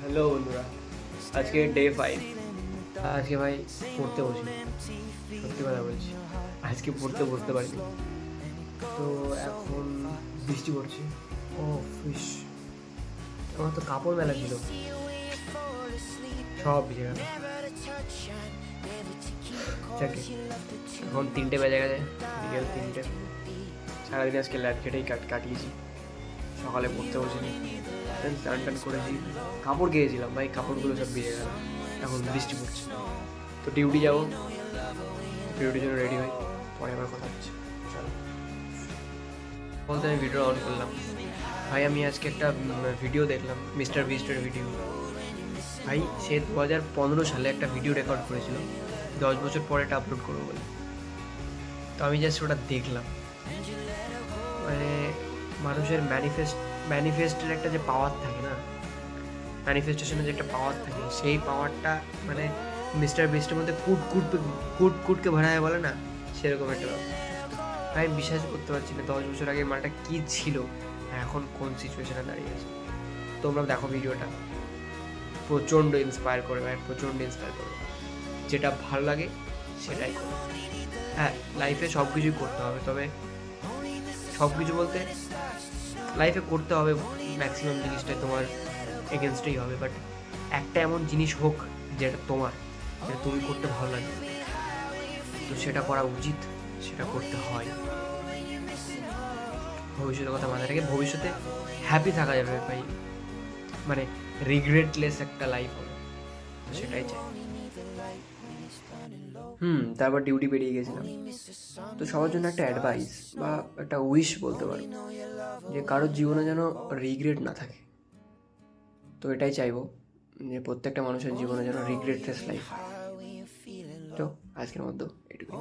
Hello বন্ধুরা, আজকে day 5। আজকে ভাই পড়তে বসি, সত্যি কথা বলছি, আজকে পড়তে বসতে পারিনি। তো এখন বৃষ্টি পড়ছে। ও ফিস, আমার তো কাপড় মেলা ছিল, সব ভিজে গেল। যাকে এখন 3টে বেজে গেছে, বিকেল 3টে। সারাদিন আজকে ল্যাব কেটেই কাটিয়েছি। সকালে পড়তে বসিনি, দেন স্নান টান করেছি, কাপড় গিয়েছিলাম ভাই, কাপড়গুলো সব ভিজে গেল। এখন বৃষ্টি পড়ছে, তো ডিউটি যাবো, ডিউটির জন্য রেডি হই, পরে আবার কথা হচ্ছে। চলো বলতে আমি ভিডিও অন করলাম। ভাই আমি আজকে একটা ভিডিও দেখলাম, মিস্টার বিস্টের ভিডিও। ভাই সে 2015 সালে একটা ভিডিও রেকর্ড করেছিল, 10 বছর পরে এটা আপলোড করবো বলে। তো আমি জাস্ট ওটা দেখলাম, মানে মানুষের ম্যানিফেস্টের একটা যে পাওয়ার থাকে না, ম্যানিফেস্টেশনের যে একটা পাওয়ার থাকে, সেই পাওয়ারটা মানে মিস্টার বিস্টের মধ্যে কুটকে ভরা হয় বলে না, সেরকম একটা ব্যাপার। আমি বিশ্বাস করতে পারছি না 10 বছর আগে মালটা কী ছিল, এখন কোন সিচুয়েশনে দাঁড়িয়ে আছে। তোমরা দেখো ভিডিওটা, প্রচণ্ড ইন্সপায়ার করে ভাই, প্রচণ্ড ইন্সপায়ার করে। যেটা ভালো লাগে সেটাই করো। হ্যাঁ, লাইফে সব কিছুই করতে হবে, তবে সব কিছু বলতে লাইফে করতে হবে ম্যাক্সিমাম জিনিসটাই তোমার এগেনস্টেই হবে, বাট একটা এমন জিনিস হোক যেটা তোমার, যেটা তুমি করতে ভালো লাগে, তো সেটা করা উচিত, সেটা করতে হয়। ভবিষ্যতের কথা মাথায় রেখে ভবিষ্যতে হ্যাপি থাকা যাবে ভাই, মানে রিগ্রেটলেস একটা লাইফ হবে, তো সেটাই চাই। তারপর ডিউটি বেরিয়ে গেছিলাম। তো সবার জন্য একটা অ্যাডভাইস বা একটা উইশ বলতে পারো, যে কারোর জীবনে যেন রিগ্রেট না থাকে। তো এটাই চাইবো, যে প্রত্যেকটা মানুষের জীবনে যেন রিগ্রেটলেস লাইফ হয়। তো আজকের মতো এটুকুই।